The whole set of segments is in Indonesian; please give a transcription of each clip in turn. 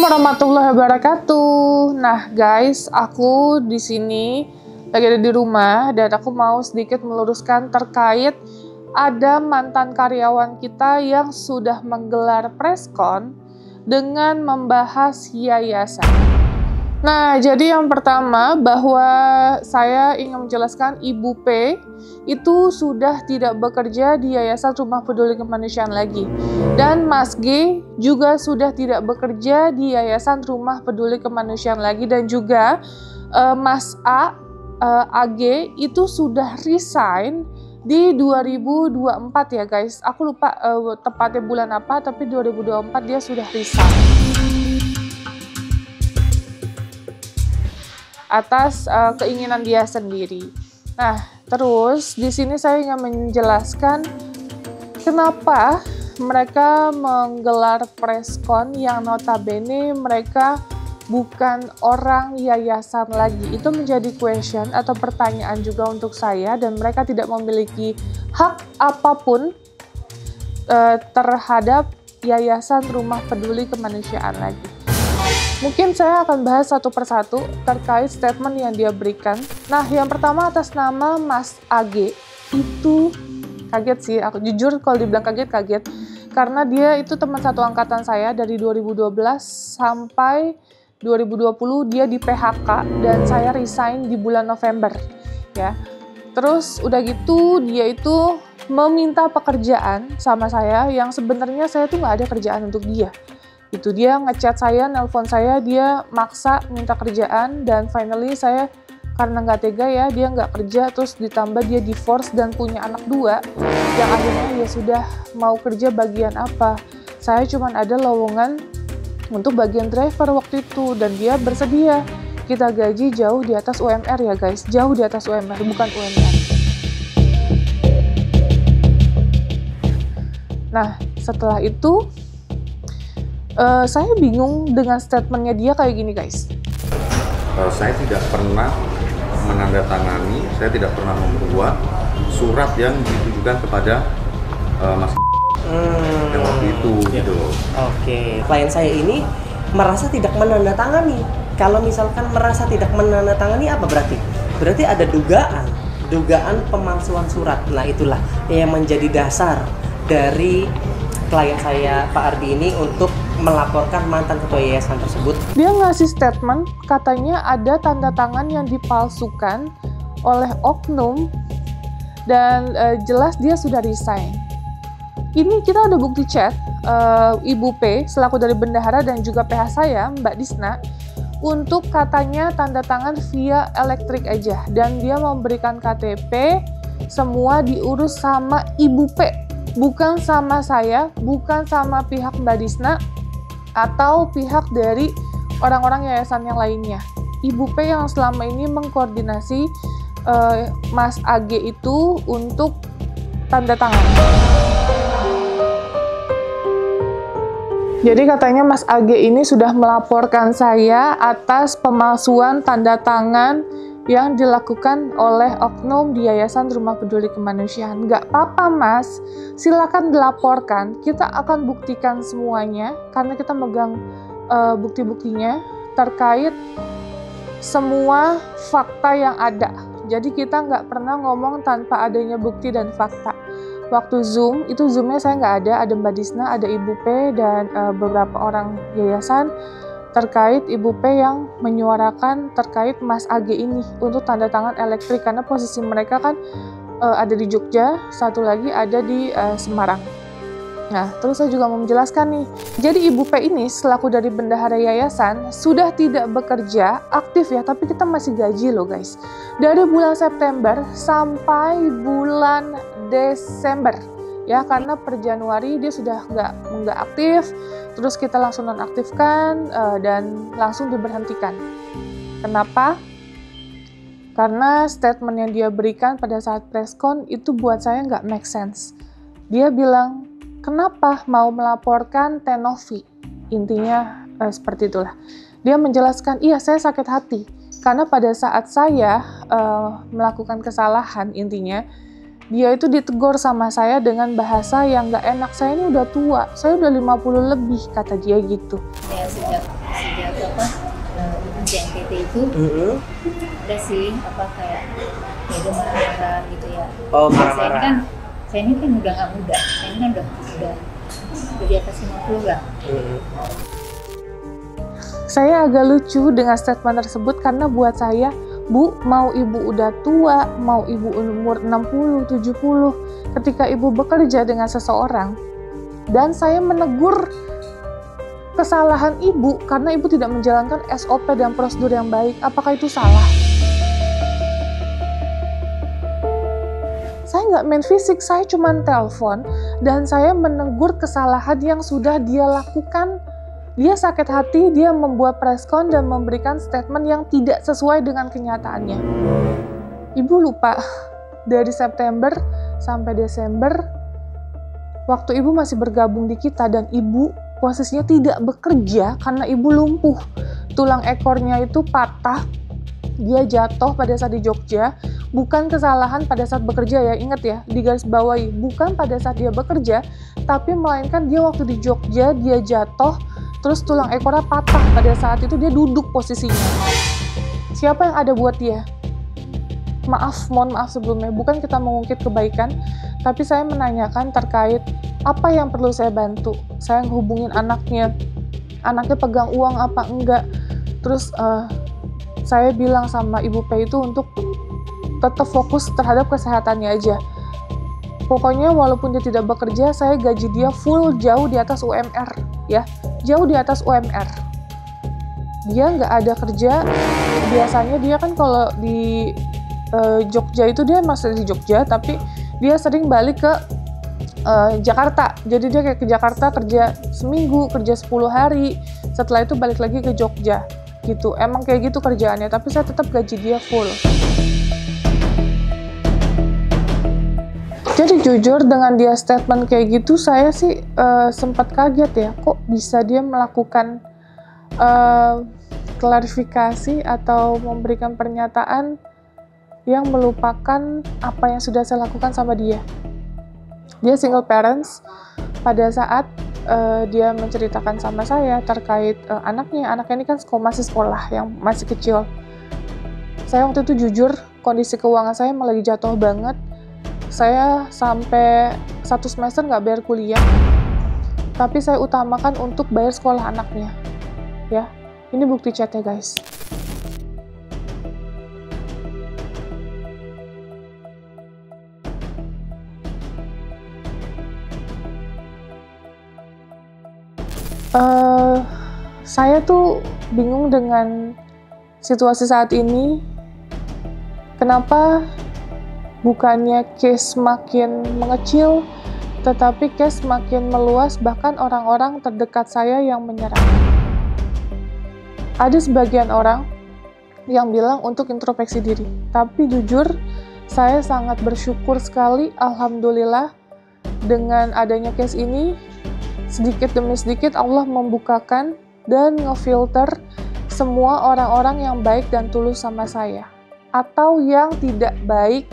warahmatullahi wabarakatuh. Nah, guys, aku di sini lagi ada di rumah dan aku mau sedikit meluruskan terkait ada mantan karyawan kita yang sudah menggelar preskon dengan membahas yayasan. Nah, jadi yang pertama bahwa saya ingin menjelaskan Ibu P itu sudah tidak bekerja di Yayasan Rumah Peduli Kemanusiaan lagi. Dan Mas G juga sudah tidak bekerja di Yayasan Rumah Peduli Kemanusiaan lagi. Dan juga Mas AG itu sudah resign di 2024 ya guys. Aku lupa tepatnya bulan apa, tapi 2024 dia sudah resign. Atas keinginan dia sendiri. Nah, terus di sini saya ingin menjelaskan kenapa mereka menggelar preskon yang notabene mereka bukan orang yayasan lagi. Itu menjadi question atau pertanyaan juga untuk saya, dan mereka tidak memiliki hak apapun terhadap Yayasan Rumah Peduli Kemanusiaan lagi. Mungkin saya akan bahas satu persatu terkait statement yang dia berikan. Nah, yang pertama atas nama Mas AG, itu kaget sih, aku jujur kalau dibilang kaget. Karena dia itu teman satu angkatan saya dari 2012 sampai 2020 dia di PHK dan saya resign di bulan November. Ya. Terus udah gitu dia itu meminta pekerjaan sama saya yang sebenarnya saya tuh nggak ada kerjaan untuk dia. Itu dia ngechat saya, nelpon saya, dia maksa minta kerjaan, dan finally saya karena nggak tega ya, dia nggak kerja, terus ditambah dia divorce dan punya anak 2, yang akhirnya ya sudah mau kerja bagian apa. Saya cuma ada lowongan untuk bagian driver waktu itu, dan dia bersedia. Kita gaji jauh di atas UMR ya guys, jauh di atas UMR, bukan UMR. Nah, setelah itu saya bingung dengan statementnya dia kayak gini guys. Saya tidak pernah menandatangani, saya tidak pernah membuat surat yang ditujukan kepada Mas yang waktu itu gitu. Oke, klien saya ini merasa tidak menandatangani. Kalau misalkan merasa tidak menandatangani apa berarti? Berarti ada dugaan pemalsuan surat. Nah, itulah yang menjadi dasar dari klien saya Pak Ardi ini untuk melaporkan mantan ketua yayasan tersebut. Dia ngasih statement katanya ada tanda tangan yang dipalsukan oleh oknum dan jelas dia sudah resign. Ini kita ada bukti chat Ibu P selaku dari bendahara dan juga PH saya Mbak Disna untuk katanya tanda tangan via elektrik aja, dan dia memberikan KTP semua diurus sama Ibu P, bukan sama saya, bukan sama pihak Mbak Disna atau pihak dari orang-orang yayasan yang lainnya. Ibu P yang selama ini mengkoordinasi Mas AG itu untuk tanda tangan. Jadi katanya Mas AG ini sudah melaporkan saya atas pemalsuan tanda tangan yang dilakukan oleh oknum di Yayasan Rumah Peduli Kemanusiaan. Nggak apa-apa mas, silakan dilaporkan, kita akan buktikan semuanya karena kita megang bukti-buktinya terkait semua fakta yang ada. Jadi kita nggak pernah ngomong tanpa adanya bukti dan fakta. Waktu Zoom, itu Zoomnya saya nggak ada Mbak Disna, ada Ibu P dan beberapa orang yayasan terkait Ibu P yang menyuarakan terkait Mas AG ini untuk tanda tangan elektrik, karena posisi mereka kan ada di Jogja, satu lagi ada di Semarang. Nah, terus saya juga mau menjelaskan nih, jadi Ibu P ini selaku dari bendahara yayasan sudah tidak bekerja aktif ya, tapi kita masih gaji loh guys, dari bulan September sampai bulan Desember ya, karena per Januari dia sudah nggak aktif, terus kita langsung nonaktifkan dan langsung diberhentikan. Kenapa? Karena statement yang dia berikan pada saat preskon itu buat saya nggak make sense. Dia bilang, kenapa mau melaporkan Tenovi? Intinya seperti itulah. Dia menjelaskan, iya saya sakit hati, karena pada saat saya melakukan kesalahan intinya, Dia itu ditegur sama saya dengan bahasa yang gak enak. Saya ini udah tua, saya udah 50 lebih, kata dia gitu. Ya sejak apa CNPT itu udah sih kayak itu marah-marah gitu ya. Oh, marah-marah. Saya ini kan udah nggak muda, saya ini kan udah di atas 50 kan. Saya agak lucu dengan statement tersebut karena buat saya, Bu, mau ibu udah tua, mau ibu umur 60, 70, ketika ibu bekerja dengan seseorang dan saya menegur kesalahan ibu karena ibu tidak menjalankan SOP dan prosedur yang baik, apakah itu salah? Saya nggak main fisik, saya cuma telepon dan saya menegur kesalahan yang sudah dia lakukan. Dia sakit hati, dia membuat preskon dan memberikan statement yang tidak sesuai dengan kenyataannya. Ibu lupa, dari September sampai Desember, waktu ibu masih bergabung di kita dan ibu posisinya tidak bekerja karena ibu lumpuh. Tulang ekornya itu patah, dia jatuh pada saat di Jogja, bukan kesalahan pada saat bekerja ya, ingat ya, digarisbawahi, bukan pada saat dia bekerja, tapi melainkan dia waktu di Jogja, dia jatuh, terus tulang ekornya patah pada saat itu dia duduk posisinya. Siapa yang ada buat dia? Mohon maaf sebelumnya, bukan kita mengungkit kebaikan, tapi saya menanyakan terkait apa yang perlu saya bantu. Saya ngehubungin anaknya pegang uang apa enggak, terus saya bilang sama Ibu P itu untuk tetap fokus terhadap kesehatannya aja. Pokoknya walaupun dia tidak bekerja, saya gaji dia full jauh di atas UMR, ya, jauh di atas UMR. Dia nggak ada kerja, biasanya dia kan kalau di Jogja itu dia masih di Jogja, tapi dia sering balik ke Jakarta. Jadi dia kayak ke Jakarta kerja seminggu, kerja 10 hari, setelah itu balik lagi ke Jogja, gitu. Emang kayak gitu kerjaannya, tapi saya tetap gaji dia full. Jadi jujur dengan dia statement kayak gitu, saya sih sempat kaget ya, kok bisa dia melakukan klarifikasi atau memberikan pernyataan yang melupakan apa yang sudah saya lakukan sama dia. Dia single parents, pada saat dia menceritakan sama saya terkait anaknya ini kan masih sekolah, yang masih kecil. Saya waktu itu jujur, kondisi keuangan saya malah lagi jatuh banget. Saya sampai 1 semester nggak bayar kuliah, tapi saya utamakan untuk bayar sekolah anaknya. Ya, ini bukti chatnya guys. Saya tuh bingung dengan situasi saat ini. Kenapa bukannya case makin mengecil, tetapi case makin meluas, bahkan orang-orang terdekat saya yang menyerang. Ada sebagian orang yang bilang untuk introspeksi diri, tapi jujur, saya sangat bersyukur sekali, alhamdulillah, dengan adanya case ini, sedikit demi sedikit Allah membukakan dan ngefilter semua orang-orang yang baik dan tulus sama saya, atau yang tidak baik,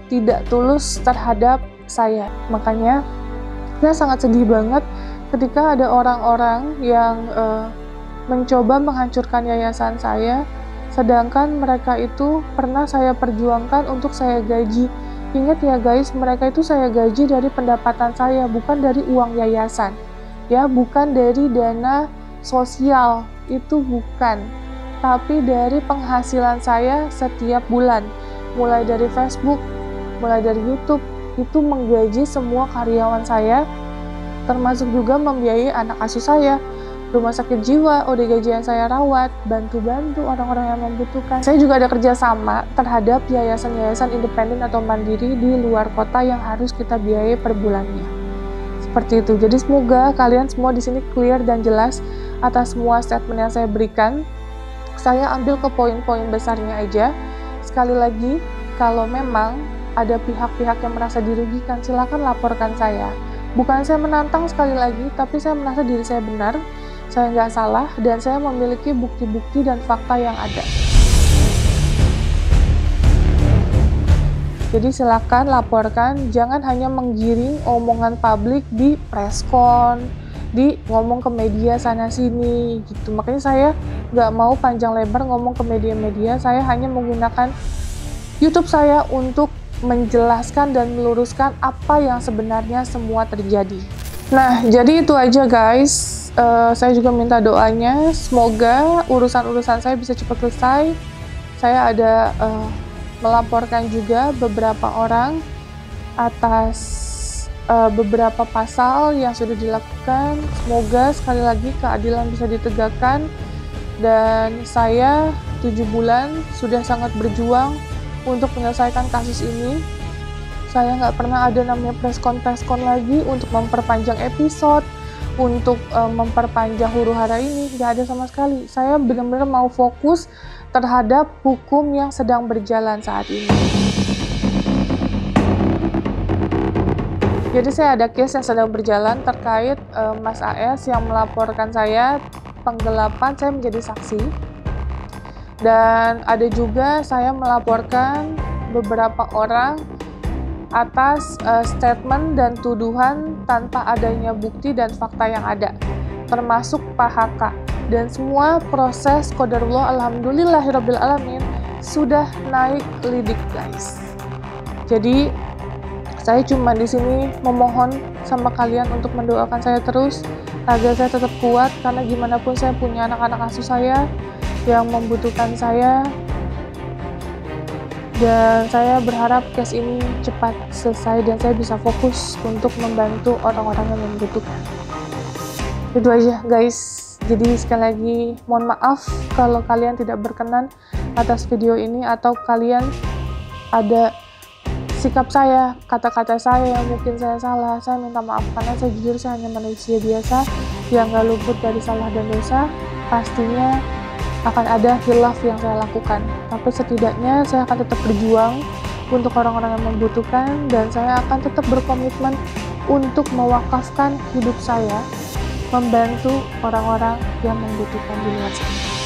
tidak tulus terhadap saya. Makanya saya sangat sedih banget ketika ada orang-orang yang mencoba menghancurkan yayasan saya, sedangkan mereka itu pernah saya perjuangkan untuk saya gaji. Ingat ya guys, mereka itu saya gaji dari pendapatan saya, bukan dari uang yayasan, ya, bukan dari dana sosial, itu bukan, tapi dari penghasilan saya setiap bulan, mulai dari Facebook, mulai dari YouTube, itu menggaji semua karyawan saya, termasuk juga membiayai anak asuh saya, rumah sakit jiwa, ODGJ yang saya rawat, bantu-bantu orang-orang yang membutuhkan. Saya juga ada kerjasama terhadap yayasan-yayasan independen atau mandiri di luar kota yang harus kita biayai per bulannya. Seperti itu. Jadi semoga kalian semua di sini clear dan jelas atas semua statement yang saya berikan. Saya ambil ke poin-poin besarnya aja. Sekali lagi, kalau memang ada pihak-pihak yang merasa dirugikan, silakan laporkan saya. Bukan saya menantang sekali lagi, tapi saya merasa diri saya benar, saya nggak salah, dan saya memiliki bukti-bukti dan fakta yang ada. Jadi silakan laporkan, jangan hanya menggiring omongan publik di preskon, di ngomong ke media sana sini gitu. Makanya saya nggak mau panjang lebar ngomong ke media-media, saya hanya menggunakan YouTube saya untuk menjelaskan dan meluruskan apa yang sebenarnya semua terjadi. Nah, jadi itu aja guys. Saya juga minta doanya, semoga urusan-urusan saya bisa cepat selesai. Saya ada melaporkan juga beberapa orang atas beberapa pasal yang sudah dilakukan. Semoga sekali lagi keadilan bisa ditegakkan. Dan saya 7 bulan sudah sangat berjuang untuk menyelesaikan kasus ini. Saya nggak pernah ada namanya preskon lagi untuk memperpanjang episode, untuk memperpanjang huru-hara ini, nggak ada sama sekali. Saya benar-benar mau fokus terhadap hukum yang sedang berjalan saat ini. Jadi saya ada case yang sedang berjalan terkait Mas AS yang melaporkan saya penggelapan, saya menjadi saksi. Dan ada juga saya melaporkan beberapa orang atas statement dan tuduhan tanpa adanya bukti dan fakta yang ada, termasuk Pak HK. Dan semua proses qadarullah alhamdulillahirrabbilalamin sudah naik lidik guys. Jadi saya cuma di sini memohon sama kalian untuk mendoakan saya terus agar saya tetap kuat, karena gimana pun saya punya anak-anak asuh saya yang membutuhkan saya. Dan saya berharap case ini cepat selesai dan saya bisa fokus untuk membantu orang-orang yang membutuhkan. Itu aja guys. Jadi sekali lagi mohon maaf kalau kalian tidak berkenan atas video ini, atau kalian ada sikap saya, kata-kata saya yang mungkin saya salah. Saya minta maaf karena saya jujur saya hanya manusia biasa yang gak luput dari salah dan dosa. Pastinya akan ada khilaf yang saya lakukan, tapi setidaknya saya akan tetap berjuang untuk orang-orang yang membutuhkan, dan saya akan tetap berkomitmen untuk mewakafkan hidup saya membantu orang-orang yang membutuhkan di luar sana.